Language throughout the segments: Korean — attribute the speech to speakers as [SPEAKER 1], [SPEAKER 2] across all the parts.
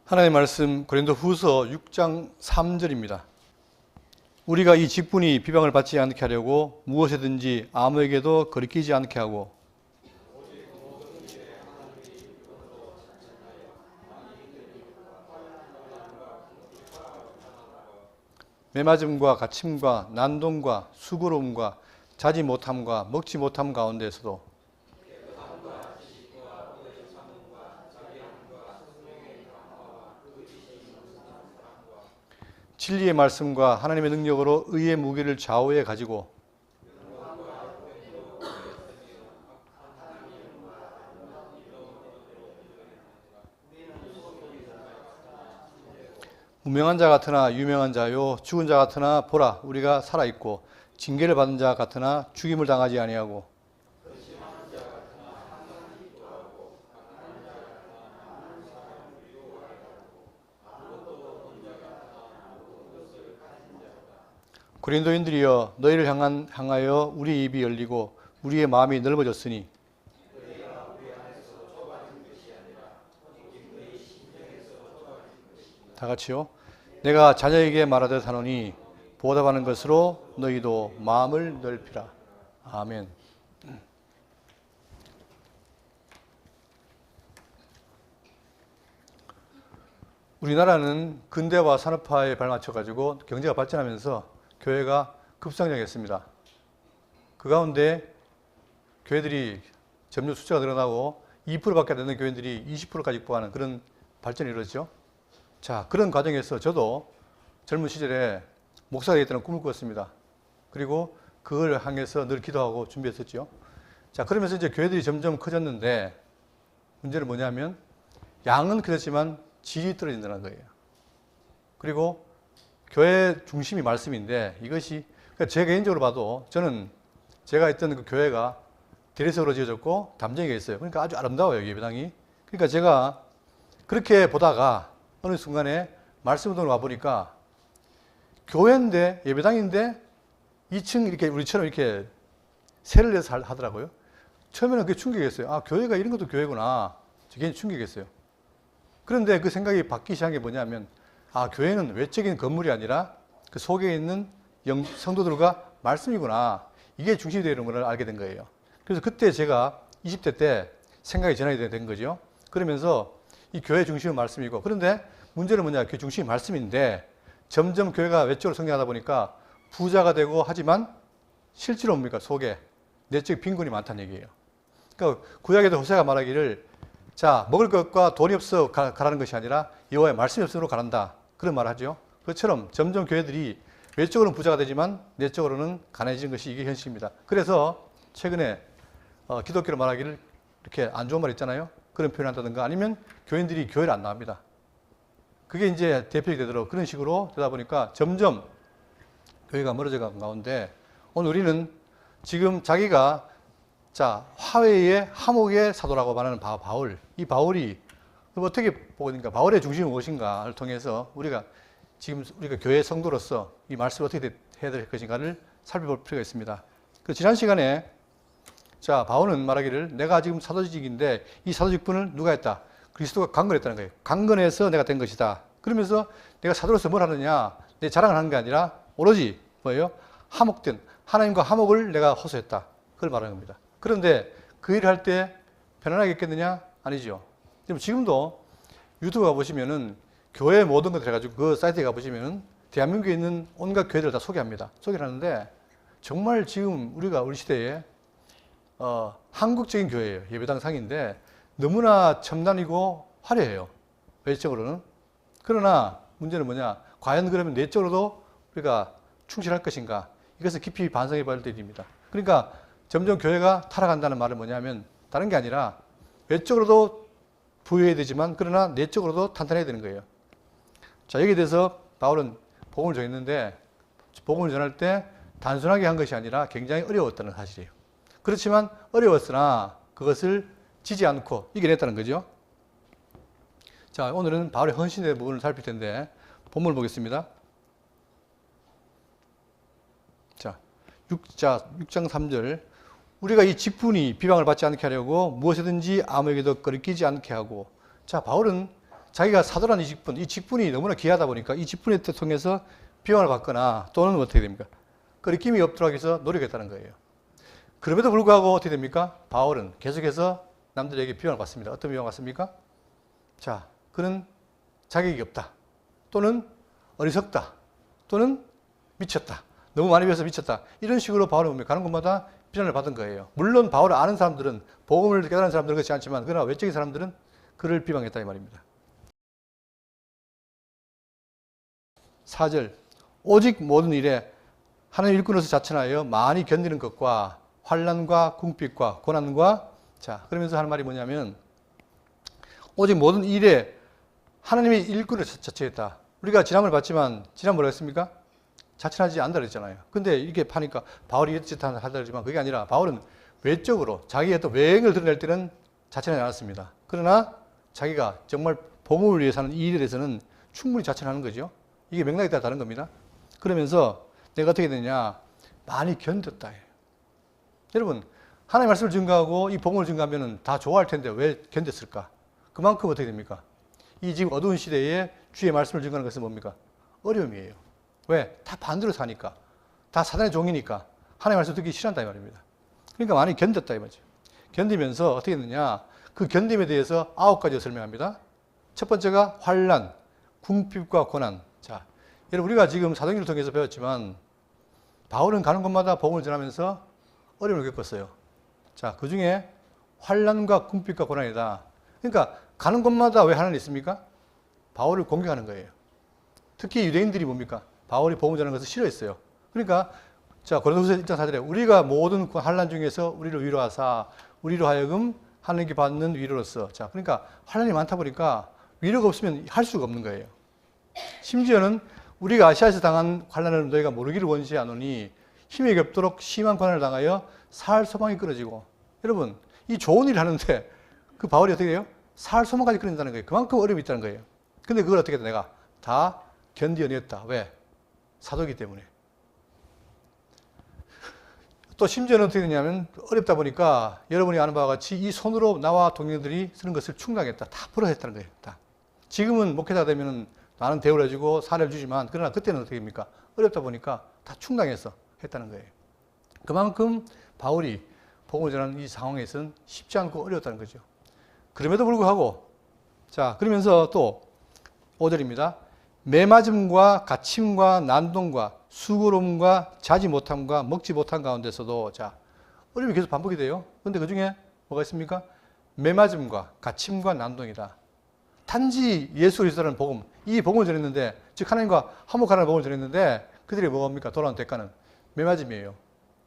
[SPEAKER 1] 하나님의 말씀 고린도후서 6장 3절입니다. 우리가 이 직분이 비방을 받지 않게 하려고 무엇이든지 아무에게도 거리끼지 않게 하고 매맞음과 갇힘과 난동과 수고로움과 자지 못함과 먹지 못함 가운데서도 진리의 말씀과 하나님의 능력으로 의의 무게를 좌우에 가지고 무명한 자 같으나 유명한 자요 죽은 자 같으나 보라 우리가 살아있고 징계를 받은 자 같으나 죽임을 당하지 아니하고 고린도인들이여 너희를 향하여 우리 입이 열리고 우리의 마음이 넓어졌으니 다 같이요. 내가 자녀에게 말하듯 하노니 보답하는 것으로 너희도 마음을 넓히라. 아멘. 우리나라는 근대화 산업화에 발맞춰 가지고 경제가 발전하면서 교회가 급성장했습니다. 그 가운데 교회들이 점점 숫자가 늘어나고 2%밖에 안 되는 교회들이 20%까지 육박하는 그런 발전이 이루어졌죠. 자, 그런 과정에서 저도 젊은 시절에 목사가 되겠다는 꿈을 꾸었습니다. 그리고 그걸 향해서 늘 기도하고 준비했었죠. 자, 그러면서 이제 교회들이 점점 커졌는데 문제는 뭐냐면 양은 커졌지만 질이 떨어진다는 거예요. 그리고 교회 중심이 말씀인데 이것이 그러니까 제 개인적으로 봐도 저는 제가 있던 그 교회가 대리석으로 지어졌고 담쟁이가 있어요. 그러니까 아주 아름다워요, 예배당이. 그러니까 제가 그렇게 보다가 어느 순간에 말씀운동을 와보니까 교회인데 예배당인데 2층 이렇게 우리처럼 이렇게 세를 내서 하더라고요. 처음에는 그게 충격이었어요. 아, 교회가 이런 것도 교회구나. 저게 충격이었어요. 그런데 그 생각이 바뀌기 시작한 게 뭐냐면 아, 교회는 외적인 건물이 아니라 그 속에 있는 성도들과 말씀이구나. 이게 중심이 되는 걸 알게 된 거예요. 그래서 그때 제가 20대 때 생각이 전환이 된 거죠. 그러면서 이 교회 중심은 말씀이고 그런데 문제는 뭐냐. 그 중심이 말씀인데 점점 교회가 외적으로 성장하다 보니까 부자가 되고 하지만 실제로 뭡니까? 속에 내적 빈곤이 많다는 얘기예요. 그러니까 구약에도 호세가 말하기를 자, 먹을 것과 돈이 없어 가라는 것이 아니라 여호와의 말씀이 없으므로 가란다. 그런 말을 하죠. 그것처럼 점점 교회들이 외적으로는 부자가 되지만 내적으로는 가난해지는 것이 이게 현실입니다. 그래서 최근에 기독교로 말하기를 이렇게 안 좋은 말 있잖아요. 그런 표현을 한다든가 아니면 교인들이 교회를 안 나옵니다. 그게 이제 대표가 되도록 그런 식으로 되다 보니까 점점 교회가 멀어져 간 가운데 오늘 우리는 지금 자기가 자, 화훼의 하목의 사도라고 말하는 바울. 이 바울이 어떻게 보니까 바울의 중심이 무엇인가를 통해서 우리가 지금 우리가 교회 성도로서 이 말씀을 어떻게 해야 될 것인가를 살펴볼 필요가 있습니다. 그 지난 시간에 자, 바울은 말하기를 내가 지금 사도직인데 이 사도직분을 누가 했다? 그리스도가 강건했다는 거예요. 강건해서 내가 된 것이다. 그러면서 내가 사도로서 뭘 하느냐? 내 자랑을 하는 게 아니라 오로지 뭐예요? 하목된 하나님과 하목을 내가 호소했다. 그걸 말하는 겁니다. 그런데 그 일을 할 때 편안하게 했겠느냐? 아니죠. 지금도 유튜브 가보시면은 교회 모든 것들 해가지고 그 사이트에 가보시면은 대한민국에 있는 온갖 교회들을 다 소개합니다. 소개를 하는데 정말 지금 우리 시대에 한국적인 교회예요. 예배당 상인데 너무나 첨단이고 화려해요. 외적으로는. 그러나 문제는 뭐냐? 과연 그러면 내적으로도 우리가 충실할 것인가? 이것을 깊이 반성해 봐야 될 일입니다. 그러니까 점점 교회가 타락한다는 말은 뭐냐면 다른 게 아니라 외적으로도 부유해야 되지만 그러나 내적으로도 탄탄해야 되는 거예요. 자, 여기에 대해서 바울은 복음을 전했는데 복음을 전할 때 단순하게 한 것이 아니라 굉장히 어려웠다는 사실이에요. 그렇지만 어려웠으나 그것을 지지 않고 이겨냈다는 거죠. 자, 오늘은 바울의 헌신의 부분을 살필 텐데 본문을 보겠습니다. 자, 6장 3절 우리가 이 직분이 비방을 받지 않게 하려고 무엇이든지 아무에게도 거리끼지 않게 하고 자, 바울은 자기가 사도란 이 직분이 너무나 귀하다 보니까 이 직분을 통해서 비방을 받거나 또는 어떻게 됩니까? 끄리낌이 없도록 해서 노력했다는 거예요. 그럼에도 불구하고 어떻게 됩니까? 바울은 계속해서 남들에게 비방을 받습니다. 어떤 비방을 받습니까? 자, 그는 자격이 없다. 또는 어리석다. 또는 미쳤다. 너무 많이 배워서 미쳤다. 이런 식으로 바울을 보면 가는 곳마다 비난을 받은 거예요. 물론 바울을 아는 사람들은, 복음을 깨달은 사람들은 그렇지 않지만 그러나 외적인 사람들은 그를 비방했다 이 말입니다. 4절 오직 모든 일에 하나님 일꾼으로서 자천하여 많이 견디는 것과 환난과 궁핍과 고난과 자 그러면서 하는 말이 뭐냐면 오직 모든 일에 하나님의 일꾼을 자처했다. 우리가 지난번에 봤지만 지난번에 뭐라 했습니까? 자천하지 않는다 그랬잖아요. 근데 이렇게 파니까 바울이 이렇게 하다 그러지만 그게 아니라 바울은 외적으로 자기의 또 외행을 드러낼 때는 자천하지 않았습니다. 그러나 자기가 정말 복음을 위해서 하는 이 일에 대해서는 충분히 자천하는 거죠. 이게 맥락에 따라 다른 겁니다. 그러면서 내가 어떻게 되냐 많이 견뎠다. 여러분 하나님의 말씀을 증거하고 이 복음을 증거하면 다 좋아할 텐데 왜 견뎠을까? 그만큼 어떻게 됩니까? 이 지금 어두운 시대에 주의 말씀을 증거하는 것은 뭡니까? 어려움이에요. 왜? 다 반대로 사니까. 다 사단의 종이니까. 하나님의 말씀 듣기 싫어한다 이 말입니다. 그러니까 많이 견뎠다 이 말이죠. 견디면서 어떻게 했느냐? 그 견딤에 대해서 9가지로 설명합니다. 첫 번째가 환난, 궁핍과 고난. 자, 여러분 우리가 지금 사도행전을 통해서 배웠지만 바울은 가는 곳마다 복음을 전하면서 어려움을 겪었어요. 자, 그 중에 환난과 궁핍과 고난이다. 그러니까 가는 곳마다 왜 하나는 있습니까? 바울을 공격하는 거예요. 특히 유대인들이 뭡니까? 바울이 복음 전하는 것을 싫어했어요. 그러니까 자 고린도후서 1장 4절에 우리가 모든 환난 중에서 우리를 위로하사 우리로 하여금 하나님께 받는 위로로서 자 그러니까 환난이 많다 보니까 위로가 없으면 할 수가 없는 거예요. 심지어는 우리가 아시아에서 당한 환난을 너희가 모르기를 원시하노니 힘이 없도록 심한 고난을 당하여 살 소망이 끊어지고 여러분 이 좋은 일을 하는데 그 바울이 어떻게 해요? 살 소망까지 끊어진다는 거예요. 그만큼 어려움이 있다는 거예요. 근데 그걸 어떻게 해야 내가 다 견디어냈다. 왜? 사도이기 때문에. 또 심지어는 어떻게 되냐면 어렵다 보니까 여러분이 아는 바와 같이 이 손으로 나와 동료들이 쓰는 것을 충당했다. 다 풀어냈다는 거예요. 다. 지금은 목회자 되면 나는 대우를 해주고 사례를 주지만 그러나 그때는 어떻게 됩니까? 어렵다 보니까 다 충당해서 했다는 거예요. 그만큼 바울이 복음을 전하는 이 상황에서는 쉽지 않고 어려웠다는 거죠. 그럼에도 불구하고 자 그러면서 또 5절입니다. 매맞음과 갇힘과 난동과 수고로움과 자지 못함과 먹지 못한 가운데서도 자 어려움이 계속 반복이 돼요. 그런데 그 중에 뭐가 있습니까? 매맞음과 갇힘과 난동이다. 단지 예수 그리스도라는 복음, 이 복음을 전했는데 즉 하나님과 화목하라는 복음을 전했는데 그들이 뭐합니까? 돌아온 대가는 매맞음이에요.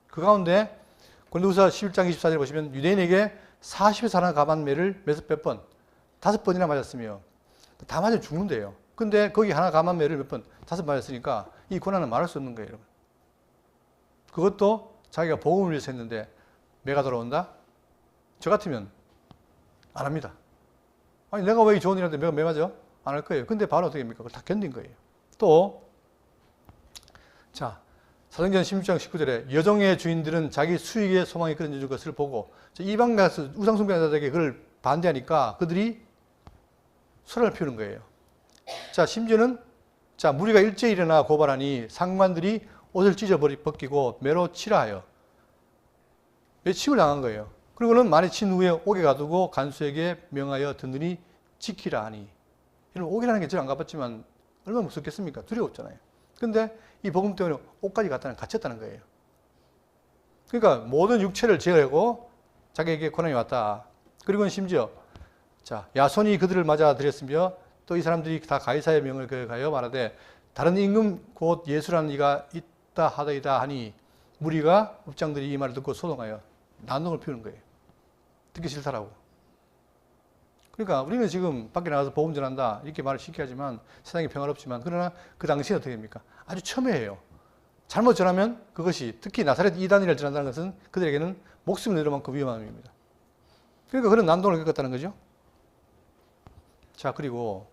[SPEAKER 1] 그 가운데 고린도후서 11장 24절에 보시면 유대인에게 40에 사는 가만매를 몇 번? 5번이나 맞았으며 다 맞으면 죽는데요. 근데 거기 하나 가만매를 몇 번? 5번 맞았으니까 이 고난은 말할 수 없는 거예요. 여러분. 그것도 자기가 복음을 위해서 했는데 매가 돌아온다? 저 같으면 안 합니다. 아니 내가 왜 이 좋은 일인데 매가 매 맞아? 안 할 거예요. 근데 바로 어떻게 합니까? 그걸 다 견딘 거예요. 또 자 사도행전 16장 19절에 여종의 주인들은 자기 수익에 소망이 끊어진 것을 보고 이방 가서 우상숭배자들에게 그걸 반대하니까 그들이 소란을 피우는 거예요. 자 심지어는 자 무리가 일제히 일어나 고발하니 상관들이 옷을 찢어 벗기고 매로 치라 하여 매침을 당한 거예요. 그리고는 많이 친 후에 옥에 가두고 간수에게 명하여 든든히 지키라 하니 여러분 옥이라는 게 제가 안 가봤지만 얼마나 무섭겠습니까? 두려웠잖아요. 근데 이 복음 때문에 옥까지 갇혔다는 거예요. 그러니까 모든 육체를 제어하고 자기에게 고난이 왔다. 그리고는 심지어 자 야손이 그들을 맞아들였으며 또 이 사람들이 다 가이사의 명을 가여 말하되 다른 임금 곧 예수라는 이가 있다 하더이다 하니 무리가 up장들이 이 말을 듣고 소동하여 난동을 피우는 거예요. 듣기 싫다라고. 그러니까 우리는 지금 밖에 나가서 복음 전한다 이렇게 말을 쉽게 하지만 세상이 평화롭지만 그러나 그 당시에 어떻게 됩니까? 아주 첨예해요. 잘못 전하면 그것이 특히 나사렛 이단이를 전한다는 것은 그들에게는 목숨을 내릴 만큼 위험한 일입니다. 그러니까 그런 난동을 겪었다는 거죠. 자 그리고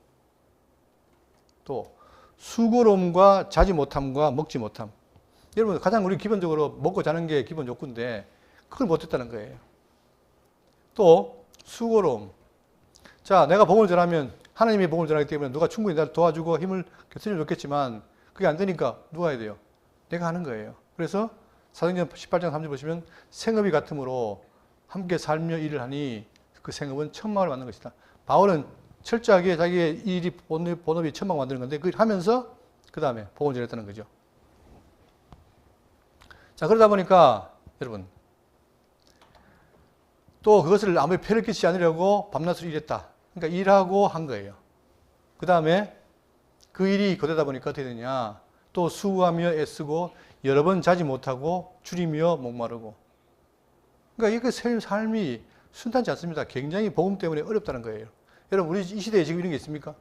[SPEAKER 1] 또 수고로움과 자지 못함과 먹지 못함. 여러분 가장 우리 기본적으로 먹고 자는 게 기본 욕구인데 그걸 못했다는 거예요. 또 수고로움. 자 내가 복음을 전하면 하나님의 복음을 전하기 때문에 누가 충분히 나를 도와주고 힘을 곁들여 줬겠지만 그게 안 되니까 누가 해야 돼요? 내가 하는 거예요. 그래서 사도행전 18장 3절 보시면 생업이 같으므로 함께 살며 일을 하니 그 생업은 천막을 만든 것이다. 바울은 철저하게 자기의 일이 본업이 천막 만드는 건데 그걸 하면서 그 다음에 복음을 전했다는 거죠. 자, 그러다 보니까 여러분 또 그것을 아무리 폐를 끼치지 않으려고 밤낮으로 일했다. 그러니까 일하고 한 거예요. 그 다음에 그 일이 거되다 보니까 어떻게 되냐. 또 수고하며 애쓰고 여러 번 자지 못하고 줄이며 목마르고. 그러니까 이 삶이 순탄치 않습니다. 굉장히 복음 때문에 어렵다는 거예요. 여러분 우리 이 시대에 지금 이런 게 있습니까?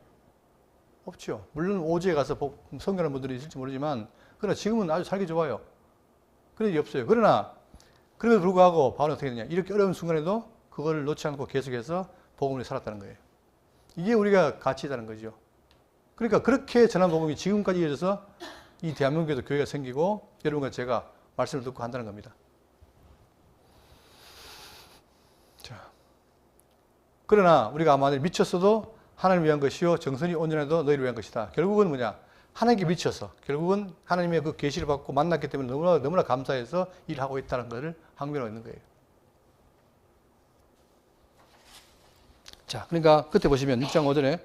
[SPEAKER 1] 없죠. 물론 오지에 가서 성경하는 분들이 있을지 모르지만 그러나 지금은 아주 살기 좋아요. 그런 일이 없어요. 그러나 그럼에도 불구하고 바울은 어떻게 되냐. 이렇게 어려운 순간에도 그걸 놓지 않고 계속해서 복음을 살았다는 거예요. 이게 우리가 가치 있다는 거죠. 그러니까 그렇게 전한 복음이 지금까지 이어져서 이 대한민국에도 교회가 생기고 여러분과 제가 말씀을 듣고 한다는 겁니다. 자, 그러나 우리가 만일 미쳤어도 하나님을 위한 것이요 정선이 온전해도 너희를 위한 것이다. 결국은 뭐냐? 하나님께 미쳐서 결국은 하나님의 그 계시를 받고 만났기 때문에 너무나 감사해서 일하고 있다는 것을 항변하고 있는 거예요. 자, 그러니까 그때 보시면 6장 5절에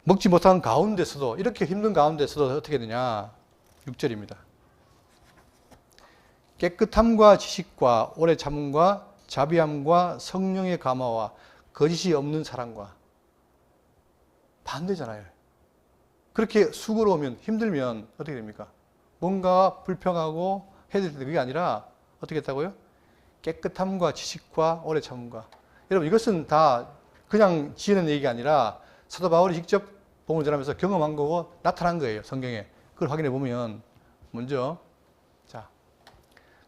[SPEAKER 1] 먹지 못한 가운데서도 이렇게 힘든 가운데서도 어떻게 되냐? 6절입니다. 깨끗함과 지식과 오래 참음과 자비함과 성령의 감화와 거짓이 없는 사랑과 반대잖아요. 그렇게 수고로우면 힘들면 어떻게 됩니까? 뭔가 불평하고 해야 될 때 그게 아니라 어떻게 했다고요? 깨끗함과 지식과 오래 참음과. 여러분 이것은 다 그냥 지어낸 얘기가 아니라 사도 바울이 직접 복음을 전하면서 경험한 거고 나타난 거예요. 성경에. 그걸 확인해 보면 먼저 자,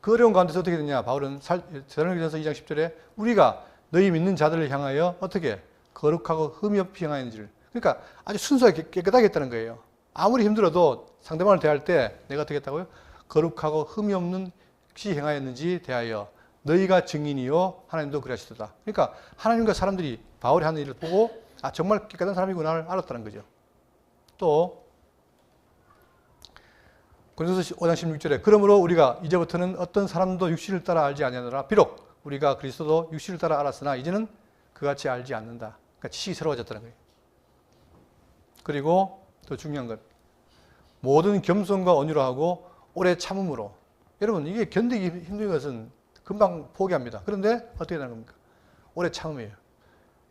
[SPEAKER 1] 그 어려운 가운데서 어떻게 되냐. 바울은 데살로니가전서 2장 10절에 우리가 너희 믿는 자들을 향하여 어떻게 거룩하고 흠이 없이 행하였는지를. 그러니까 아주 순수하게 깨끗하게 했다는 거예요. 아무리 힘들어도 상대방을 대할 때 내가 어떻게 했다고요? 거룩하고 흠이 없는 것이 행하였는지 대하여 너희가 증인이요 하나님도 그리하시도다. 그러니까 하나님과 사람들이 바울이 하는 일을 보고 아 정말 깨끗한 사람이구나를 알았다는 거죠. 또 고린도서 5장 16절에 그러므로 우리가 이제부터는 어떤 사람도 육신을 따라 알지 아니하노라. 비록 우리가 그리스도도 육신을 따라 알았으나 이제는 그같이 알지 않는다. 그러니까 지식이 새로워졌다는 거예요. 그리고 더 중요한 것 모든 겸손과 온유로 하고 오래 참음으로. 여러분 이게 견디기 힘든 것은 금방 포기합니다. 그런데 어떻게 되는 겁니까? 오래 참음이에요.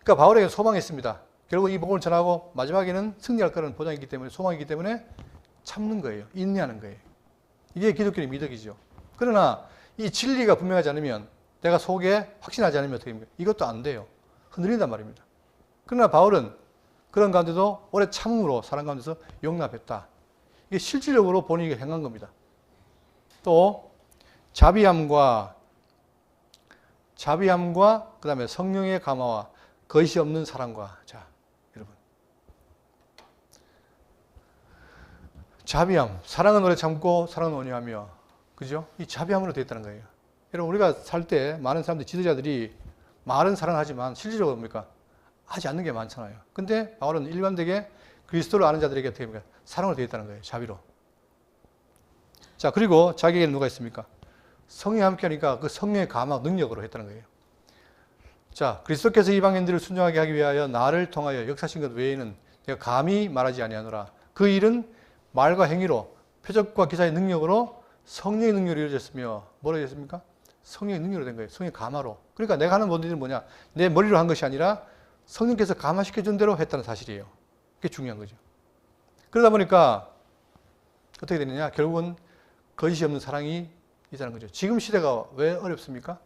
[SPEAKER 1] 그러니까 바울에게 소망했습니다. 결국 이 복음을 전하고 마지막에는 승리할 거라는 보장이 있기 때문에 소망이기 때문에 참는 거예요. 인내하는 거예요. 이게 기독교의 미덕이죠. 그러나 이 진리가 분명하지 않으면 내가 속에 확신하지 않으면 어떻게 됩니까? 이것도 안 돼요. 흔들린단 말입니다. 그러나 바울은 그런 가운데도 오래 참음으로 사람 가운데서 용납했다. 이게 실질적으로 본인이 행한 겁니다. 또 자비함과 그 다음에 성령의 감화와 거짓이 없는 사랑과. 자, 여러분 자비함, 사랑은 오래 참고 사랑은 온유하며. 그죠? 이 자비함으로 되어 있다는 거예요. 여러분 우리가 살 때 많은 사람들이 지도자들이 말은 사랑하지만 실질적으로 뭡니까? 하지 않는 게 많잖아요. 근데 바울은 일관되게 그리스도를 아는 자들에게 어떻게 합니까? 사랑으로 되어 있다는 거예요. 자비로. 자, 그리고 자기에게는 누가 있습니까? 성령이 함께 하니까 그 성령의 감화 능력으로 했다는 거예요. 자, 그리스도께서 이방인들을 순종하게 하기 위하여 나를 통하여 역사하신 것 외에는 내가 감히 말하지 아니하노라. 그 일은 말과 행위로 표적과 기사의 능력으로 성령의 능력으로 이루어졌으며 뭐로 이루어졌습니까? 성령의 능력으로 된 거예요. 성령의 감화로. 그러니까 내가 하는 모든 일은 뭐냐? 내 머리로 한 것이 아니라 성령께서 감화시켜 준 대로 했다는 사실이에요. 그게 중요한 거죠. 그러다 보니까 어떻게 되느냐? 결국은 거짓이 없는 사랑이 있다는 거죠. 지금 시대가 왜 어렵습니까?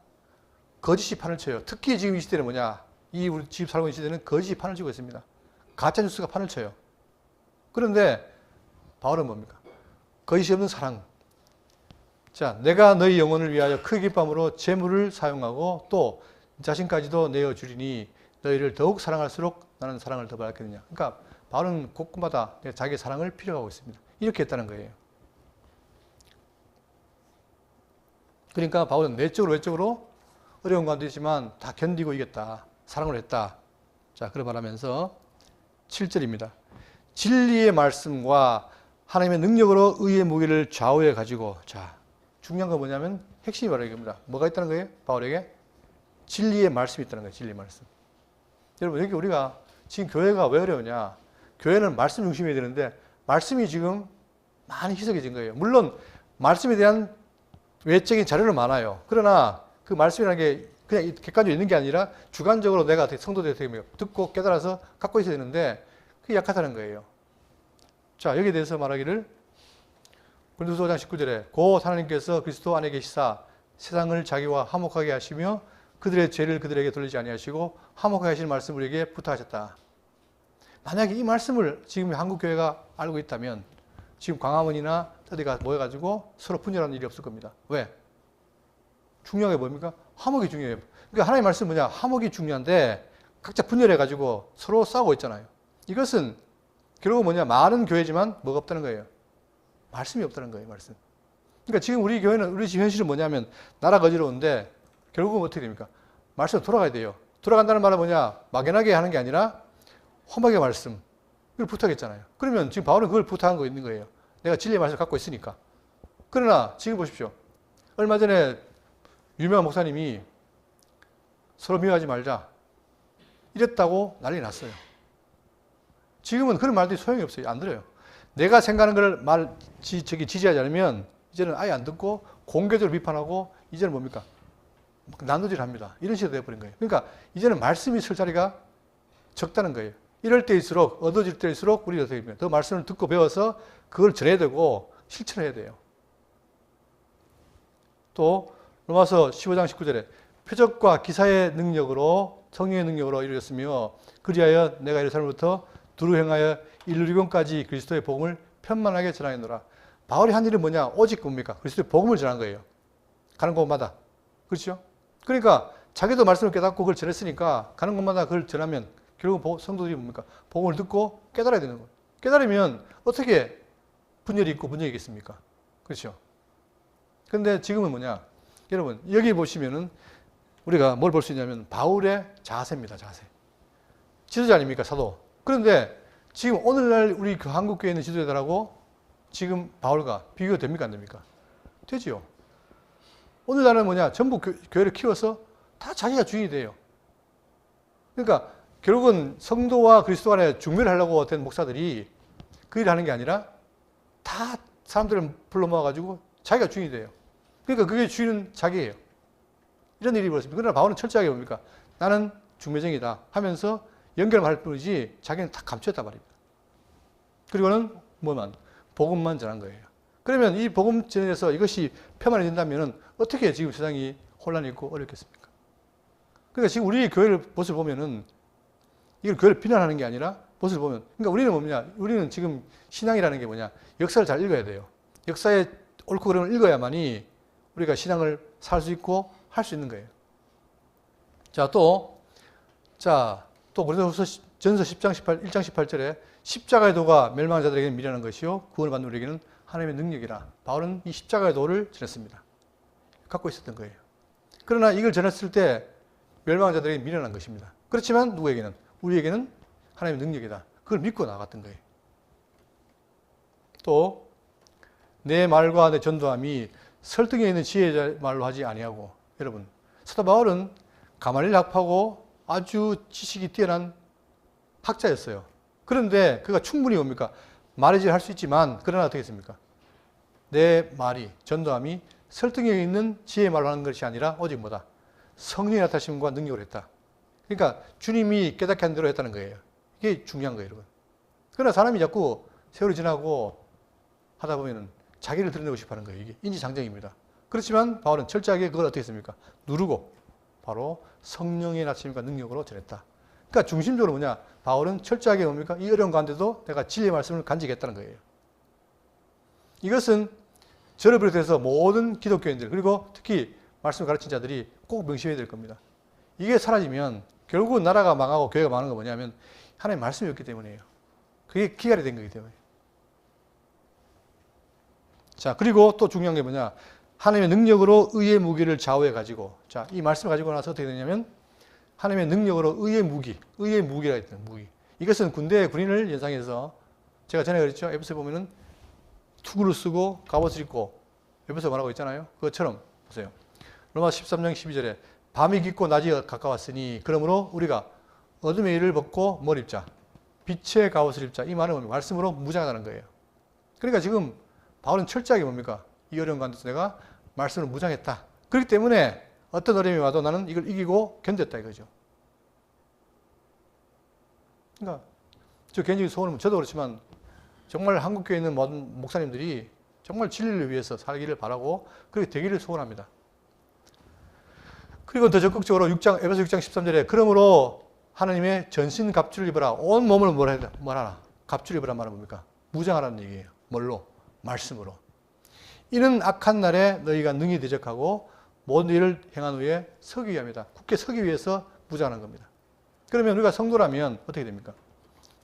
[SPEAKER 1] 거짓이 판을 쳐요. 특히 지금 이 시대는 뭐냐? 우리 집 살고 있는 시대는 거짓이 판을 치고 있습니다. 가짜 뉴스가 판을 쳐요. 그런데 바울은 뭡니까? 거짓이 없는 사랑. 자, 내가 너희 영혼을 위하여 큰 기쁨으로 재물을 사용하고 또 자신까지도 내어 주리니 너희를 더욱 사랑할수록 나는 사랑을 더 받겠느냐. 그러니까 바울은 곳곳마다 자기의 사랑을 필요하고 있습니다. 이렇게 했다는 거예요. 그러니까 바울은 내적으로 외적으로 어려운 가운데 있지만 다 견디고 이겼다. 사랑을 했다. 자, 그런 말하면서 7절입니다. 진리의 말씀과 하나님의 능력으로 의의 무기를 좌우해 가지고, 자, 중요한 건 뭐냐면 핵심이 바로 이겁니다. 뭐가 있다는 거예요? 바울에게 진리의 말씀이 있다는 거예요. 진리의 말씀. 여러분, 여기 우리가 지금 교회가 왜 어려우냐? 교회는 말씀 중심이 되는데 말씀이 지금 많이 희석해진 거예요. 물론 말씀에 대한 외적인 자료는 많아요. 그러나 그 말씀이라는 게 그냥 객관적으로 있는 게 아니라 주관적으로 내가 성도들 듣고 깨달아서 갖고 있어야 되는데 그게 약하다는 거예요. 자, 여기에 대해서 말하기를 고린도서 5장 19절에 곧 하나님께서 그리스도 안에 계시사 세상을 자기와 화목하게 하시며 그들의 죄를 그들에게 돌리지 아니하시고 화목하게 하시는 말씀을 우리에게 부탁하셨다. 만약에 이 말씀을 지금 한국 교회가 알고 있다면 지금 광화문이나 어디가 모여가지고 서로 분열하는 일이 없을 겁니다. 왜? 중요한 게 뭡니까? 화목이 중요해요. 그러니까 하나님의 말씀은 뭐냐? 화목이 중요한데 각자 분열해가지고 서로 싸우고 있잖아요. 이것은 결국 뭐냐? 많은 교회지만 뭐가 없다는 거예요. 말씀이 없다는 거예요. 말씀. 그러니까 지금 우리 교회는 우리 지금 현실은 뭐냐면 나라가 어지러운데 결국은 어떻게 됩니까? 말씀으로 돌아가야 돼요. 돌아간다는 말은 뭐냐? 막연하게 하는 게 아니라 험하게 말씀. 그걸 부탁했잖아요. 그러면 지금 바울은 그걸 부탁한 거 있는 거예요. 내가 진리의 말씀을 갖고 있으니까. 그러나 지금 보십시오. 얼마 전에 유명한 목사님이 서로 미워하지 말자. 이랬다고 난리 났어요. 지금은 그런 말들이 소용이 없어요. 안 들어요. 내가 생각하는 걸 지지하지 않으면 이제는 아예 안 듣고 공개적으로 비판하고 이제는 뭡니까? 난도질 합니다. 이런 식으로 되어버린 거예요. 그러니까 이제는 말씀이 쓸 자리가 적다는 거예요. 이럴 때일수록, 얻어질 때일수록 우리가 더 말씀을 듣고 배워서 그걸 전해야 되고 실천해야 돼요. 또 로마서 15장 19절에 표적과 기사의 능력으로 성령의 능력으로 이루어졌으며 그리하여 내가 예루살렘부터 두루 행하여 일루리곤까지 그리스도의 복음을 편만하게 전하였노라. 바울이 한 일은 뭐냐? 오직 뭡니까? 그리스도의 복음을 전한 거예요. 가는 곳마다. 그렇죠? 그러니까 자기도 말씀을 깨닫고 그걸 전했으니까 가는 곳마다 그걸 전하면 결국 성도들이 뭡니까? 복음을 듣고 깨달아야 되는 거예요. 깨달으면 어떻게 분열이 있고 분열이 있겠습니까? 그렇죠? 근데 지금은 뭐냐? 여러분, 여기 보시면은 우리가 뭘 볼 수 있냐면 바울의 자세입니다. 자세. 지도자 아닙니까? 사도. 그런데 지금 오늘날 우리 그 한국교회에 있는 지도자들하고 지금 바울과 비교가 됩니까? 안 됩니까? 되지요. 오늘날은 뭐냐? 전부 교회를 키워서 다 자기가 주인이 돼요. 그러니까 결국은 성도와 그리스도 간에 중매를 하려고 된 목사들이 그 일을 하는 게 아니라 다 사람들을 불러 모아가지고 자기가 주인이 돼요. 그러니까 그게 주인은 자기예요. 이런 일이 벌어집니다. 그러나 바울은 철저하게 뭡니까? 나는 중매쟁이다 하면서 연결만 할 뿐이지 자기는 다 감췄단 말입니다. 그리고는 뭐만? 복음만 전한 거예요. 그러면 이 복음 전에서 이것이 폐만해진다면 어떻게 지금 세상이 혼란이 있고 어렵겠습니까? 그러니까 지금 우리 교회를 모습을 보면은 이걸 교회를 비난하는 게 아니라 모습을 보면 그러니까 우리는 뭐냐? 우리는 지금 신앙이라는 게 뭐냐? 역사를 잘 읽어야 돼요. 역사의 옳고 그름을 읽어야만이 우리가 신앙을 살 수 있고 할 수 있는 거예요. 또 고린도후서 전서 1장 18절에 십자가의 도가 멸망한 자들에게는 미련한 것이요 구원을 받는 우리에게는 하나님의 능력이라. 바울은 이 십자가의 도를 전했습니다. 갖고 있었던 거예요. 그러나 이걸 전했을 때 멸망한 자들에게 미련한 것입니다. 그렇지만 누구에게는? 우리에게는 하나님의 능력이다. 그걸 믿고 나갔던 거예요. 또 내 말과 내 전도함이 설득에 있는 지혜자 말로 하지 아니하고. 여러분, 사도 바울은 가말리엘 학파고 아주 지식이 뛰어난 학자였어요. 그런데 그가 충분히 뭡니까? 말이질 할 수 있지만 그러나 어떻게 했습니까? 내 말이 전도함이 설득에 있는 지혜의 말로 하는 것이 아니라 오직 뭐다? 성령의 나타나심과 능력을 했다. 그러니까 주님이 깨닫게 한 대로 했다는 거예요. 이게 중요한 거예요, 여러분. 그러나 사람이 자꾸 세월이 지나고 하다 보면은 자기를 드러내고 싶어 하는 거예요. 이게 인지장정입니다. 그렇지만 바울은 철저하게 그걸 어떻게 했습니까? 누르고 바로 성령의 나타나심과 능력으로 전했다. 그러니까 중심적으로 뭐냐? 바울은 철저하게 뭡니까? 이 어려운 가운데도 내가 진리의 말씀을 간직했다는 거예요. 이것은 저를 비롯해서 모든 기독교인들 그리고 특히 말씀을 가르친 자들이 꼭 명심해야 될 겁니다. 이게 사라지면 결국은 나라가 망하고 교회가 망하는 건 뭐냐면 하나님의 말씀이 없기 때문이에요. 그게 기갈이 된 거기 때문에. 그리고 또 중요한 게 뭐냐? 하나님의 능력으로 의의 무기를 좌우해 가지고, 이 말씀을 가지고 나서 어떻게 되냐면 하나님의 능력으로 의의 무기가 있다. 무기. 이것은 군대의 군인을 연상해서 제가 전에 그랬죠. 에베소에 보면은 투구를 쓰고 갑옷을 입고 에베소 말하고 있잖아요. 그것처럼 보세요. 로마 13장 12절에 밤이 깊고 낮이 가까웠으니 그러므로 우리가 어둠의 일을 벗고 뭘 입자? 빛의 갑옷을 입자. 이 말은 뭡니까? 말씀으로 무장하다는 거예요. 그러니까 지금 바울은 철저하게 뭡니까? 이 어려운 가운데서 내가 말씀으로 무장했다. 그렇기 때문에 어떤 어려움이 와도 나는 이걸 이기고 견뎠다 이거죠. 그러니까 저 개인적인 소원은 저도 그렇지만 정말 한국교회에 있는 모든 목사님들이 정말 진리를 위해서 살기를 바라고 그렇게 되기를 소원합니다. 그리고 더 적극적으로 에베소 6장 13절에 그러므로 하나님의 전신 갑주를 입어라. 온 몸을 뭐하라? 갑주를 입으란 말은 뭡니까? 무장하라는 얘기예요. 뭘로? 말씀으로. 이는 악한 날에 너희가 능히 대적하고 모든 일을 행한 후에 서기 위함이다. 굳게 서기 위해서 무장하는 겁니다. 그러면 우리가 성도라면 어떻게 됩니까?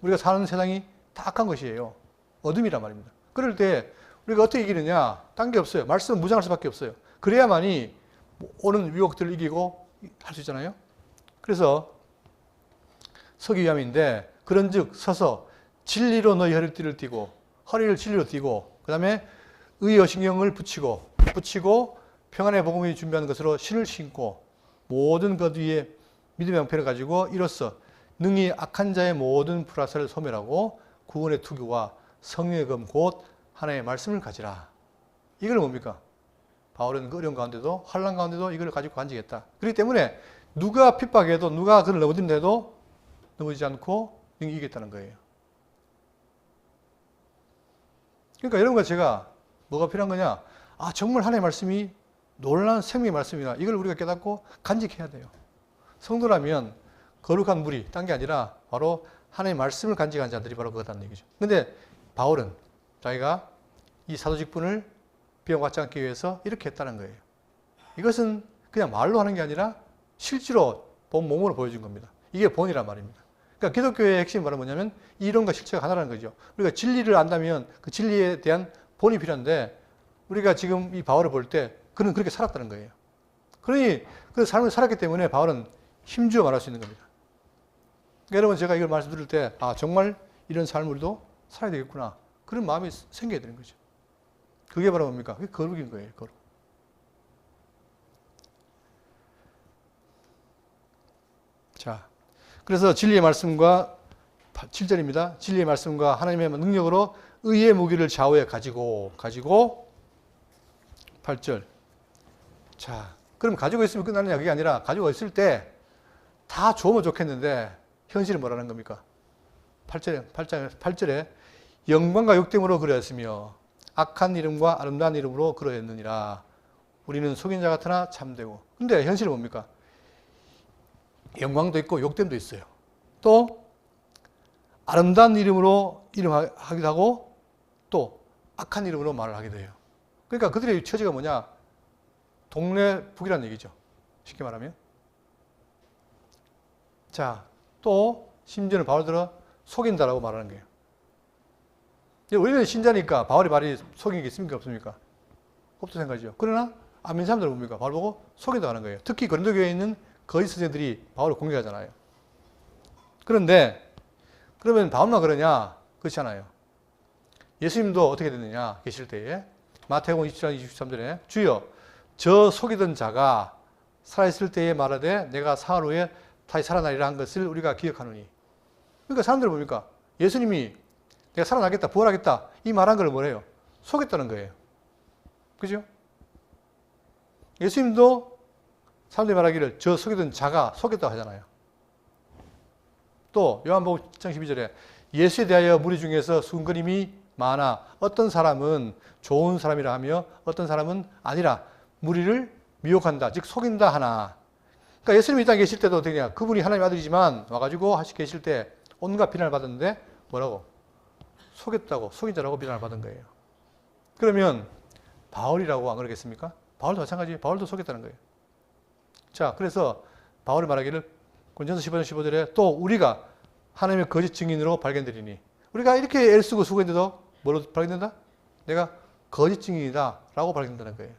[SPEAKER 1] 우리가 사는 세상이 다 악한 것이에요. 어둠이란 말입니다. 그럴 때 우리가 어떻게 이기느냐? 딴 게 없어요. 말씀은 무장할 수밖에 없어요. 그래야만이 오는 위협들을 이기고 할 수 있잖아요. 그래서 서기 위함인데 그런즉 서서 진리로 너희 허리띠를 띠고 허리를 진리로 띠고 그 다음에 의의 신경을 붙이고 평안의 복음이 준비하는 것으로 신을 신고 모든 것 위에 믿음의 방패를 가지고 이로써 능히 악한 자의 모든 불화살을 소멸하고 구원의 투구와 성령의 검 곧 하나님의 말씀을 가지라. 이걸 뭡니까? 바울은 그 어려운 가운데도 환난 가운데도 이걸 가지고 간직했다. 그렇기 때문에 누가 핍박해도 누가 그를 넘어진데도 넘어지지 않고 이기겠다는 거예요. 그러니까 여러분과 제가 뭐가 필요한 거냐? 아 정말 하나님의 말씀이 놀라운 생명의 말씀이다. 이걸 우리가 깨닫고 간직해야 돼요. 성도라면 거룩한 물이 딴 게 아니라 바로 하나님의 말씀을 간직한 자들이 바로 그거다는 얘기죠. 근데 바울은 자기가 이 사도 직분을 비용받지 않기 위해서 이렇게 했다는 거예요. 이것은 그냥 말로 하는 게 아니라 실제로 본 몸으로 보여준 겁니다. 이게 본이란 말입니다. 그러니까 기독교의 핵심이 바로 뭐냐면 이론과 실체가 하나라는 거죠. 우리가 진리를 안다면 그 진리에 대한 본이 필요한데 우리가 지금 이 바울을 볼 때 그는 그렇게 살았다는 거예요. 그러니 그 삶을 살았기 때문에 바울은 힘주어 말할 수 있는 겁니다. 그러니까 여러분 제가 이걸 말씀드릴 때 아 정말 이런 삶을 우리도 살아야 되겠구나. 그런 마음이 생겨야 되는 거죠. 그게 바로 뭡니까? 그게 거룩인 거예요. 거룩. 자, 그래서 진리의 말씀과 7절입니다. 진리의 말씀과 하나님의 능력으로 의의 무기를 좌우에 가지고 8절. 자, 그럼 가지고 있으면 끝나느냐? 그게 아니라 가지고 있을 때 다 좋으면 좋겠는데 현실은 뭐라는 겁니까? 8절에 영광과 욕됨으로 그러했으며 악한 이름과 아름다운 이름으로 그러했느니라. 우리는 속인 자 같으나 참되고. 근데 현실은 뭡니까? 영광도 있고 욕됨도 있어요. 또 아름다운 이름으로 이름하기도 하고 또 악한 이름으로 말을 하기도 해요. 그러니까 그들의 처지가 뭐냐? 동네 북이라는 얘기죠. 쉽게 말하면. 자, 또 심지어는 바울 들어 속인다라고 말하는 거예요. 우리는 신자니까 바울의 말이 속인 게 있습니까? 없습니까? 없다 생각이죠. 그러나 안 믿는 사람들은 뭡니까? 바울 보고 속인다고 하는 거예요. 특히 고린도 교회에 있는 거짓 선생들이 바울을 공격하잖아요. 그런데 그러면 바울만 그러냐? 그렇지 않아요. 예수님도 어떻게 됐느냐? 계실 때에 마태복음 27장 23절에 주여 저 속이던 자가 살아있을 때에 말하되 내가 사흘 후에 다시 살아나리라 한 것을 우리가 기억하노니. 그러니까 사람들은 뭡니까? 예수님이 내가 살아나겠다, 부활하겠다 이 말한 걸 뭐래요? 속였다는 거예요. 그죠? 예수님도 사람들이 말하기를 저 속이던 자가 속였다고 하잖아요. 또 요한복음 7장 12절에 예수에 대하여 무리 중에서 순거림이 많아 어떤 사람은 좋은 사람이라 하며 어떤 사람은 아니라 무리를 미혹한다, 즉 속인다 하나. 그러니까 예수님이 이 땅에 계실 때도 어떻게 냐 그분이 하나님의 아들이지만 와가지고 계실 때 온갖 비난을 받았는데 뭐라고? 속였다고, 속인 자라고 비난을 받은 거예요. 그러면 바울이라고 안 그러겠습니까? 바울도 마찬가지, 바울도 속였다는 거예요. 자, 그래서 바울이 말하기를 고린도전서 15장 15절에 또 우리가 하나님의 거짓 증인으로 발견되리니 우리가 이렇게 애를 쓰고 수고했는데도 뭐로 발견된다? 내가 거짓 증인이다 라고 발견된다는 거예요.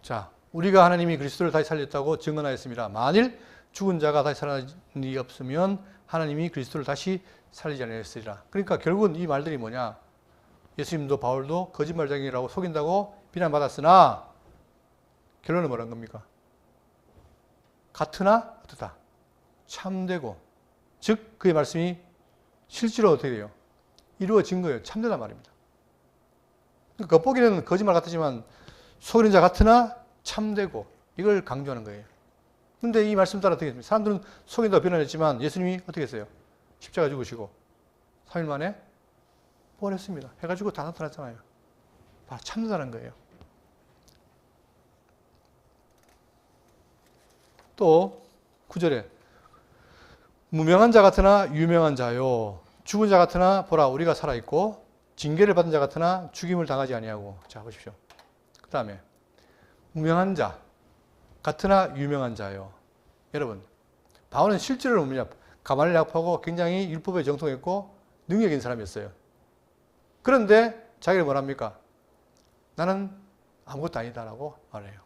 [SPEAKER 1] 자, 우리가 하나님이 그리스도를 다시 살렸다고 증언하였습니다. 만일 죽은 자가 다시 살아난 일이 없으면 하나님이 그리스도를 다시 살리지 않으셨으리라. 그러니까 결국은 이 말들이 뭐냐? 예수님도 바울도 거짓말쟁이라고 속인다고 비난받았으나 결론은 뭐란 겁니까? 같으나 어떻다? 참되고, 즉 그의 말씀이 실제로 어떻게 돼요? 이루어진 거예요. 참되단 말입니다. 그러니까 겉보기는 거짓말 같지만 속이는 자 같으나 참되고, 이걸 강조하는 거예요. 근데 이 말씀 따라 어떻게 했습니까? 사람들은 속인다고 비난했지만 예수님이 어떻게 했어요? 십자가 죽으시고 3일 만에 부활했습니다. 해가지고 다 나타났잖아요. 바로 참되다는 거예요. 또 9절에 무명한 자 같으나 유명한 자요, 죽은 자 같으나 보라 우리가 살아있고 징계를 받은 자 같으나 죽임을 당하지 아니하고. 자 보십시오. 그 다음에 무명한 자 같으나 유명한 자요. 여러분, 바울은 실제로 뭐냐? 가만을 약하고 굉장히 율법에 정통했고 능력 있는 사람이었어요. 그런데 자기를 뭐랍니까? 나는 아무것도 아니다라고 말해요.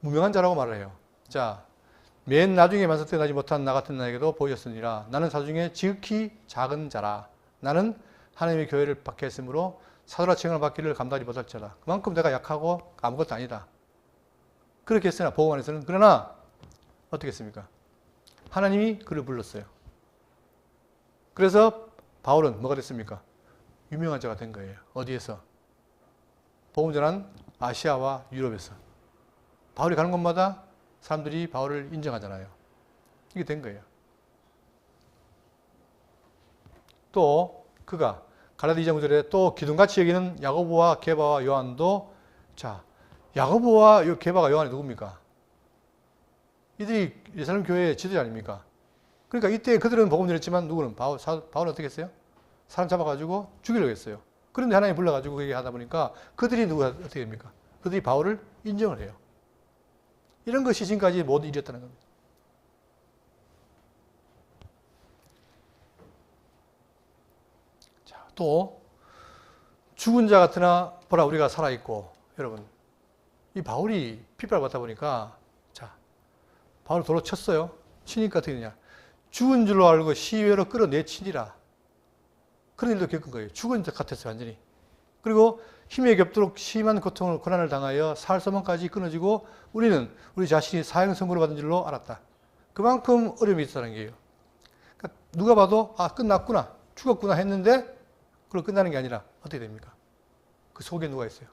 [SPEAKER 1] 무명한 자라고 말을 해요. 자, 맨 나중에 만삭되지 못한 나 같은 나에게도 보였으니라. 나는 사중에 지극히 작은 자라. 나는 하나님의 교회를 박해했으므로 사도라 칭을 받기를 감당하지 못할지라. 그만큼 내가 약하고 아무것도 아니다. 그렇게 했으나 복음 안에서는, 그러나 어떻게 했습니까? 하나님이 그를 불렀어요. 그래서 바울은 뭐가 됐습니까? 유명한 자가 된 거예요. 어디에서? 복음 전한 아시아와 유럽에서. 바울이 가는 곳마다 사람들이 바울을 인정하잖아요. 이게 된 거예요. 또 그가 갈라디 2장 9절에 또 기둥같이 여기는 야고보와 게바와 요한도, 자, 야고보와 게바가 요한이 누굽니까? 이들이 예루살렘 교회의 지도자 아닙니까? 그러니까 이때 그들은 복음 전했지만 누구는 바울은 어떻게 했어요? 사람 잡아가지고 죽이려고 했어요. 그런데 하나님이 불러가지고 그렇게 하다 보니까 그들이 누가 어떻게 됩니까? 그들이 바울을 인정을 해요. 이런 것이 지금까지 모든 일이었다는 겁니다. 자, 또 죽은 자 같으나 보라 우리가 살아있고. 여러분, 이 바울이 핍박을 받다 보니까, 자, 바울을 돌로 쳤어요. 치니까 어떻게 되냐? 죽은 줄로 알고 시외로 끌어내치니라. 그런 일도 겪은 거예요. 죽은 것 같았어요, 완전히. 그리고 힘에 겹도록 심한 고통을, 고난을 당하여 살소망까지 끊어지고 우리는 우리 자신이 사형 선고를 받은 줄로 알았다. 그만큼 어려움이 있었다는 거예요. 그러니까 누가 봐도 아, 끝났구나, 죽었구나 했는데 그걸 끝나는 게 아니라 어떻게 됩니까? 그 속에 누가 있어요?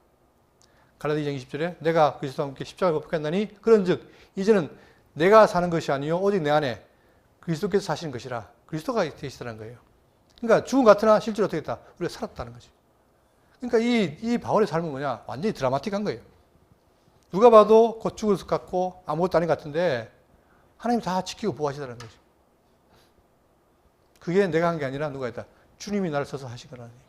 [SPEAKER 1] 갈라디 2장 20절에 내가 그리스도와 함께 십자가를 못 박혔나니 그런즉 이제는 내가 사는 것이 아니요 오직 내 안에 그리스도께서 사시는 것이라. 그리스도가 되시다는 거예요. 그러니까 죽은 같으나 실제로 어떻게 했다? 우리가 살았다는 거죠. 그러니까 이 바울의 삶은 뭐냐? 완전히 드라마틱한 거예요. 누가 봐도 곧 죽을 것 같고 아무것도 아닌 것 같은데 하나님이 다 지키고 보호하시다는 거죠. 그게 내가 한 게 아니라 누가 했다? 주님이 나를 써서 하신 거라는 얘기예요.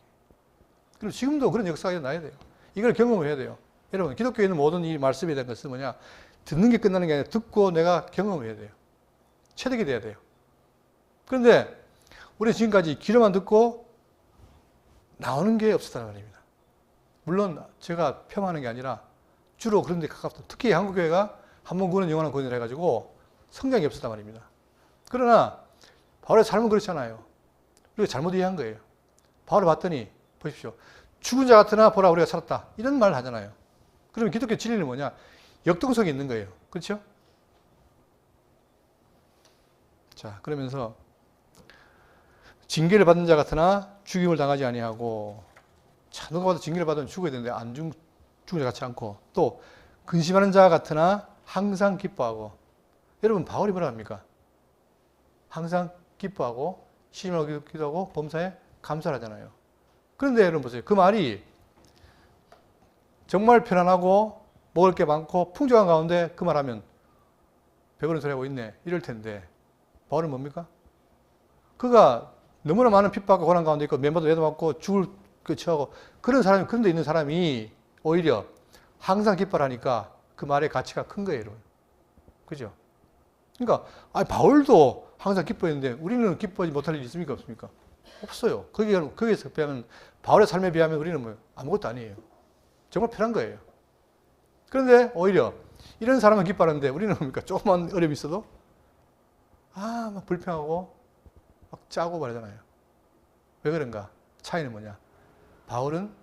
[SPEAKER 1] 그리고 지금도 그런 역사가 일어나야 돼요. 이걸 경험해야 돼요. 여러분, 기독교에 있는 모든 이 말씀에 대한 것은 뭐냐? 듣는 게 끝나는 게 아니라 듣고 내가 경험해야 돼요. 체득이 돼야 돼요. 그런데 우리는 지금까지 귀로만 듣고 나오는 게 없었다는 말입니다. 물론 제가 폄하하는 게 아니라 주로 그런 데 가깝다. 특히 한국교회가 한 번 구원은 영원한 구원이라 해가지고 성장이 없었단 말입니다. 그러나 바울의 삶은 그렇지 않아요. 우리가 잘못 이해한 거예요. 바울을 봤더니 보십시오. 죽은 자 같으나 보라 우리가 살았다. 이런 말을 하잖아요. 그러면 기독교 진리는 뭐냐? 역동성이 있는 거예요. 그렇죠? 자, 그러면서 징계를 받은 자 같으나 죽임을 당하지 아니하고. 자, 누가 봐도 징계를 받으면 죽어야 되는데 안 죽은 자 같지 않고. 또 근심하는 자 같으나 항상 기뻐하고. 여러분, 바울이 뭐라 합니까? 항상 기뻐하고 시임하고 기도하고 범사에 감사를 하잖아요. 그런데 여러분 보세요. 그 말이 정말 편안하고 먹을 게 많고 풍족한 가운데 그 말하면 배부른 소리 하고 있네 이럴 텐데 바울은 뭡니까? 그가 너무나 많은 핍박과 고난 가운데 있고 맨발도 매도맞고 죽을 그 처하고 그런 사람이, 그런 데 있는 사람이 오히려 항상 기뻐하니까 그 말의 가치가 큰 거예요, 여러분. 그죠? 그러니까 바울도 항상 기뻐했는데 우리는 기뻐하지 못할 일이 있습니까, 없습니까? 없어요. 거기에서 비하면, 바울의 삶에 비하면 우리는 뭐 아무것도 아니에요. 정말 편한 거예요. 그런데 오히려 이런 사람은 기뻐하는데 우리는 뭡니까? 조그만 어려움이 있어도 막 불평하고 막 짜고 말하잖아요. 왜 그런가? 차이는 뭐냐? 바울은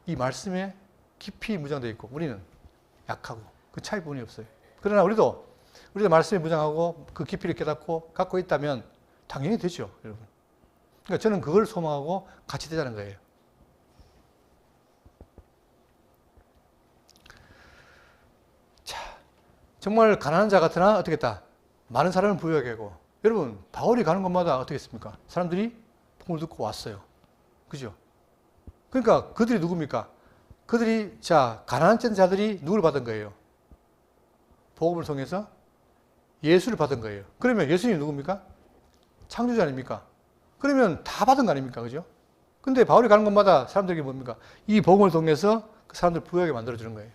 [SPEAKER 1] 이 말씀에 깊이 무장되어 있고 우리는 약하고 그 차이 부분이 없어요. 그러나 우리도 말씀에 무장하고 그 깊이를 깨닫고 갖고 있다면 당연히 되죠, 여러분. 그러니까 저는 그걸 소망하고 같이 되자는 거예요. 자, 정말 가난한 자 같으나 어떻게 했다? 많은 사람을 부유하게 하고. 여러분, 바울이 가는 곳마다 어떻게 했습니까? 사람들이 복음을 듣고 왔어요. 그죠? 그러니까 그들이 누굽니까? 그들이, 가난한 자들이 누구를 받은 거예요? 복음을 통해서 예수를 받은 거예요. 그러면 예수님이 누굽니까? 창조자 아닙니까? 그러면 다 받은 거 아닙니까? 그죠? 근데 바울이 가는 곳마다 사람들에게 뭡니까? 이 복음을 통해서 그 사람들 부유하게 만들어주는 거예요.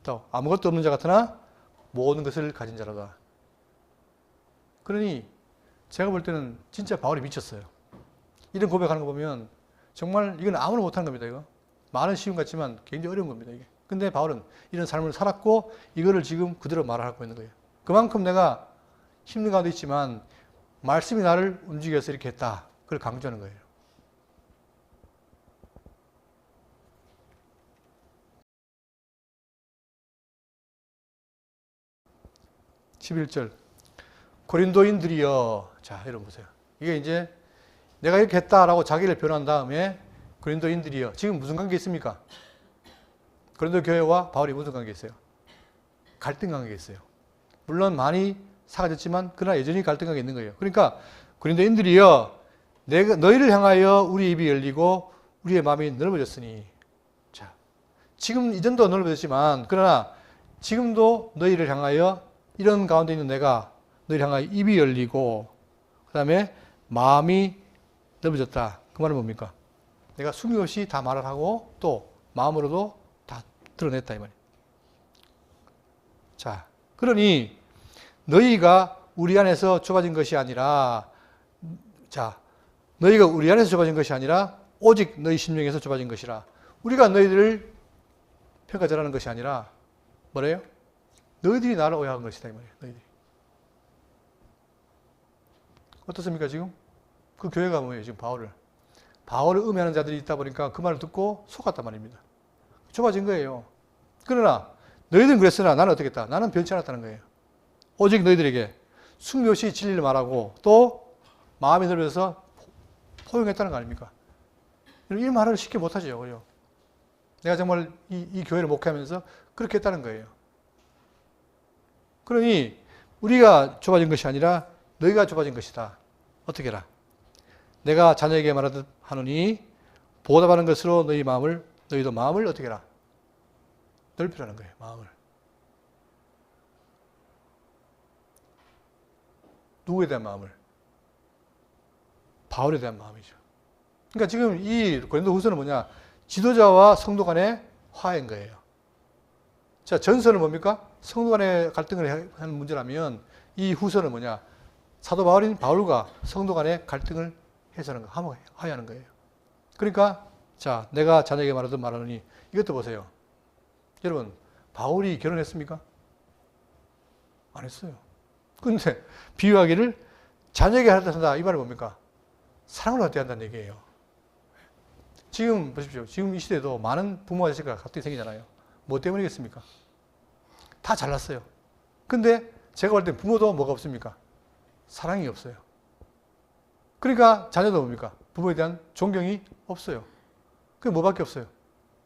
[SPEAKER 1] 또, 아무것도 없는 자 같으나 모든 것을 가진 자라다. 그러니 제가 볼 때는 진짜 바울이 미쳤어요. 이런 고백하는 거 보면 정말 이건 아무나 못하는 겁니다. 이거 말은 쉬운 것 같지만 굉장히 어려운 겁니다. 이게. 근데 바울은 이런 삶을 살았고 이거를 지금 그대로 말하고 있는 거예요. 그만큼 내가 힘든 가운데 있지만 말씀이 나를 움직여서 이렇게 했다. 그걸 강조하는 거예요. (11절) 고린도인들이여. 자, 여러분 보세요. 이게 이제 내가 이렇게 했다라고 자기를 변호한 다음에 고린도인들이여. 지금 무슨 관계 있습니까? 고린도 교회와 바울이 무슨 관계 있어요? 갈등 관계가 있어요. 물론 많이 사라졌지만 그러나 여전히 갈등 관계가 있는 거예요. 그러니까 고린도인들이여, 너희를 향하여 우리 입이 열리고 우리의 마음이 넓어졌으니. 자, 지금 이전도 넓어졌지만 그러나 지금도 너희를 향하여 이런 가운데 있는 내가 너희를 향하여 입이 열리고 그 다음에 마음이 넓어졌다. 그 말은 뭡니까? 내가 숨김없이 다 말을 하고 또 마음으로도 다 드러냈다 이 말이에요. 자, 그러니 너희가 우리 안에서 좁아진 것이 아니라, 너희가 우리 안에서 좁아진 것이 아니라 오직 너희 심령에서 좁아진 것이라. 우리가 너희들을 평가절하는 것이 아니라 뭐래요? 너희들이 나를 오해한 것이다 이 말이에요. 너희들이. 어떻습니까 지금? 그 교회가 뭐예요? 지금 바울을 음해하는 자들이 있다 보니까 그 말을 듣고 속았단 말입니다. 좁아진 거예요. 그러나 너희들은 그랬으나 나는 어떻게 했다? 나는 변치 않았다는 거예요. 오직 너희들에게 숨김없이 진리를 말하고 또 마음이 넓어져서 포용했다는 거 아닙니까? 이 말을 쉽게 못하죠. 그죠? 내가 정말 이 교회를 목회하면서 그렇게 했다는 거예요. 그러니 우리가 좁아진 것이 아니라 너희가 좁아진 것이다. 어떻게 해라? 내가 자녀에게 말하듯 하노니 보답하는 것으로 너희도 마음을 어떻게 해라? 넓히라는 거예요. 마음을. 누구에 대한 마음을? 바울에 대한 마음이죠. 그러니까 지금 이 고린도후서는 뭐냐? 지도자와 성도 간의 화해인 거예요. 자, 전서는 뭡니까? 성도 간의 갈등을 하는 문제라면 이 후서는 뭐냐? 사도 바울인 바울과 성도 간의 갈등을 해소하는 거, 화해하는 거예요. 그러니까 내가 자녀에게 말하노니 이것도 보세요. 여러분, 바울이 결혼했습니까? 안 했어요. 근데 비유하기를 자녀에게 하다 이 말은 뭡니까? 사랑으로 대한다는 얘기예요. 지금 보십시오. 지금 이 시대에도 많은 부모와 자식과 갈등이 생기잖아요. 뭐 때문이겠습니까? 다 잘났어요. 근데 제가 볼 때 부모도 뭐가 없습니까? 사랑이 없어요. 그러니까 자녀도 뭡니까? 부모에 대한 존경이 없어요. 그게 뭐밖에 없어요?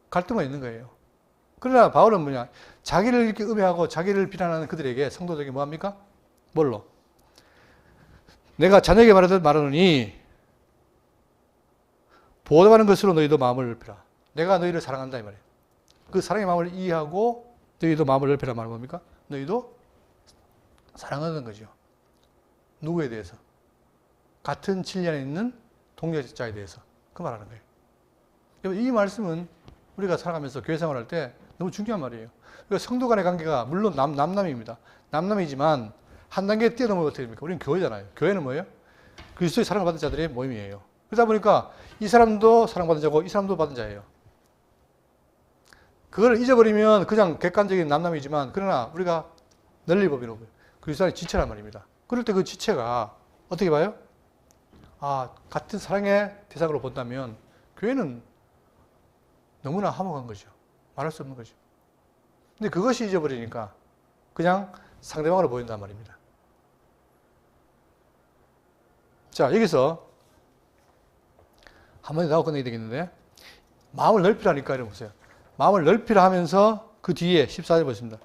[SPEAKER 1] 갈등만 있는 거예요. 그러나 바울은 뭐냐? 자기를 이렇게 음해하고 자기를 비난하는 그들에게 성도들에게 뭐합니까? 뭘로? 내가 자녀에게 말하노니 보답하는 것으로 너희도 마음을 넓히라. 내가 너희를 사랑한다 이 말이에요. 그 사랑의 마음을 이해하고 너희도 마음을 넓히라 말은 뭡니까? 너희도 사랑하는 거죠. 누구에 대해서? 같은 진리 안에 있는 동역자에 대해서 그 말하는 거예요. 이 말씀은 우리가 살아가면서 교회 생활할 때 너무 중요한 말이에요. 그러니까 성도 간의 관계가 물론 남남입니다. 남남이지만 한 단계 뛰어넘으면 어떻게 됩니까? 우리는 교회잖아요. 교회는 뭐예요? 그리스도의 사랑을 받은 자들의 모임이에요. 그러다 보니까 이 사람도 사랑받은 자고 이 사람도 받은 자예요. 그걸 잊어버리면 그냥 객관적인 남남이지만 그러나 우리가 널리 보면 그리스도의 지체란 말입니다. 그럴 때 그 지체가 어떻게 봐요? 아, 같은 사랑의 대상으로 본다면 교회는 너무나 화목한 거죠. 말할 수 없는 거죠. 근데 그것이 잊어버리니까 그냥 상대방으로 보인단 말입니다. 자, 여기서 한번 나오고 끝내야 되겠는데, 마음을 넓히라니까, 이러고 보세요. 마음을 넓히라 하면서 그 뒤에 14절 보십니다.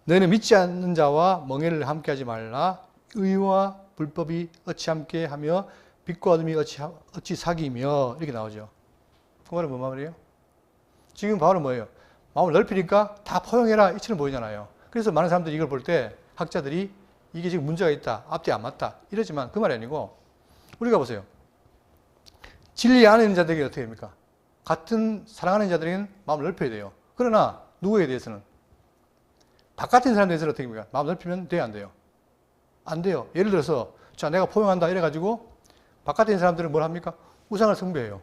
[SPEAKER 1] 너희는 믿지 않는 자와 멍에를 함께 하지 말라. 의와 불법이 어찌 함께 하며 빛과 어둠이 어찌 사귀며, 이렇게 나오죠. 그 말은 뭔 말이에요? 지금 바울은 뭐예요? 마음을 넓히니까 다 포용해라, 이처럼 보이잖아요. 그래서 많은 사람들이 이걸 볼 때 학자들이 이게 지금 문제가 있다, 앞뒤 안 맞다 이러지만 그 말이 아니고, 우리가 보세요. 진리 안에 있는 자들에게 어떻게 됩니까? 같은 사랑하는 자들에게는 마음을 넓혀야 돼요. 그러나 누구에 대해서는, 바깥에 있는 사람에 대해서는 어떻게 됩니까? 마음 넓히면 돼요, 안 돼요? 안 돼요. 예를 들어서 자, 내가 포용한다 이래가지고 바깥에 있는 사람들은 뭘 합니까? 우상을 숭배해요.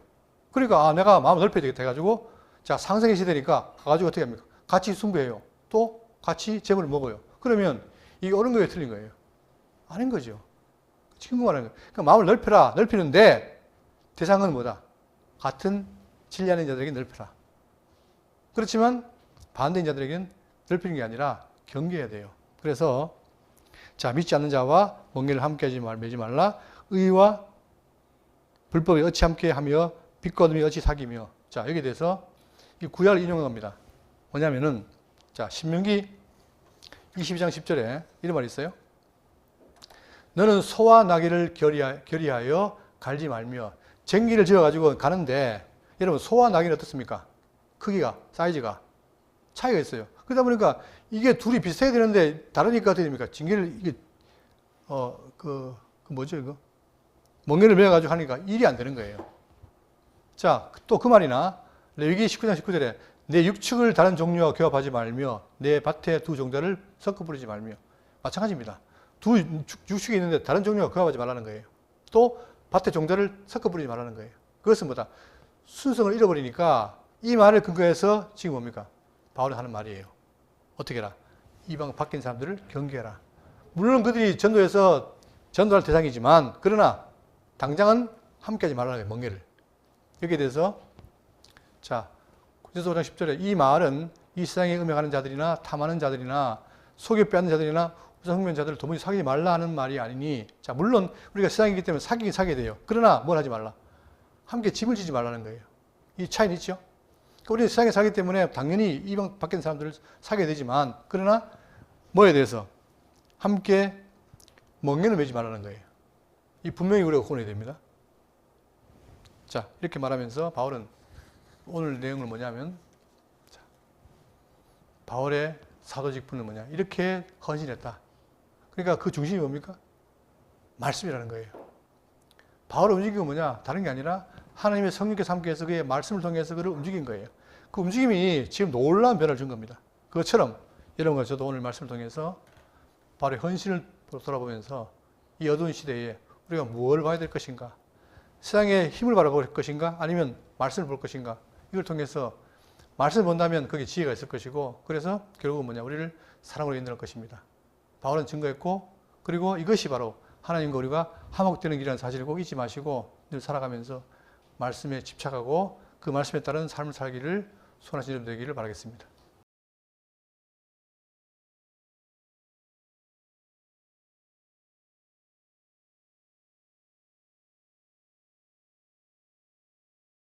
[SPEAKER 1] 그러니까 내가 마음을 넓혀야 되겠다 해가지고, 자, 상생의 시대니까 가가지고 어떻게 합니까? 같이 숭배해요. 또 같이 재물을 먹어요. 그러면 이게 옳은 거예요, 틀린 거예요? 아닌 거죠. 지금 말하는 거예요. 그러니까 마음을 넓혀라, 넓히는데 대상은 뭐다? 같은 진리 안에 있는 자들에게 넓혀라. 그렇지만 반대인 자들에게는 넓히는 게 아니라 경계해야 돼요. 그래서 자, 믿지 않는 자와 멍에를 함께 매지 말라. 의와 불법이 어찌 함께 하며 빛과 어둠이 어찌 사귀며. 자, 여기에 대해서 이 구약을 인용한 겁니다. 뭐냐면은, 자, 신명기 22장 10절에 이런 말이 있어요. 너는 소와 나귀를 결의하여 갈지 말며. 쟁기를 지어가지고 가는데, 여러분, 소와 나귀는 어떻습니까? 크기가, 사이즈가 차이가 있어요. 그러다 보니까 이게 둘이 비슷해야 되는데 다르니까 어떻게 됩니까? 징계를, 이게, 뭐죠, 이거? 멍에를 매어가지고 하니까 일이 안 되는 거예요. 자, 또 그 말이나, 레위기 19장 19절에 내 육축을 다른 종류와 교합하지 말며 내 밭에 두 종자를 섞어 부리지 말며. 마찬가지입니다. 두 육축이 있는데 다른 종류와 교합하지 말라는 거예요. 또 밭에 종자를 섞어 부리지 말라는 거예요. 그것은 뭐다? 순성을 잃어버리니까 이 말을 근거해서 지금 뭡니까? 바울이 하는 말이에요. 어떻게 해라? 이방 바뀐 사람들을 경계해라. 물론 그들이 전도해서 전도할 대상이지만, 그러나 당장은 함께하지 말라는 거예요. 멍에를. 여기에 대해서 자, 고린도서 5장 10절에 이 말은 이 세상에 음행하는 자들이나 탐하는 자들이나 속여 빼앗는 자들이나 우상 자들을 도무지 사귀지 말라 하는 말이 아니니. 자, 물론 우리가 세상이기 때문에 사귀긴 사귀어야 돼요. 그러나 뭘 하지 말라? 함께 짐을 지지 말라는 거예요. 이 차이는 있죠? 그러니까 우리는 세상에 살기 때문에 당연히 이방 바뀐 사람들을 사귀어야 되지만, 그러나 뭐에 대해서? 함께 멍에를 매지 말라는 거예요. 이 분명히 우리가 구원해야 됩니다. 자, 이렇게 말하면서 바울은 오늘 내용은 뭐냐면, 자, 바울의 사도 직분은 뭐냐? 이렇게 헌신했다. 그러니까 그 중심이 뭡니까? 말씀이라는 거예요. 바울의 움직임은 뭐냐? 다른 게 아니라 하나님의 성령께서 함께해서 그의 말씀을 통해서 그를 움직인 거예요. 그 움직임이 지금 놀라운 변화를 준 겁니다. 그것처럼 여러분과 저도 오늘 말씀을 통해서 바울의 헌신을 돌아보면서 이 어두운 시대에 우리가 무엇을 봐야 될 것인가? 세상의 힘을 바라볼 것인가? 아니면 말씀을 볼 것인가? 이걸 통해서 말씀을 본다면 거기에 지혜가 있을 것이고, 그래서 결국은 뭐냐? 우리를 사랑으로 인도할 것입니다. 바울은 증거했고, 그리고 이것이 바로 하나님과 우리가 화목되는 길이라는 사실을 꼭 잊지 마시고 늘 살아가면서 말씀에 집착하고 그 말씀에 따른 삶을 살기를 소원하시는 여러분 되기를 바라겠습니다.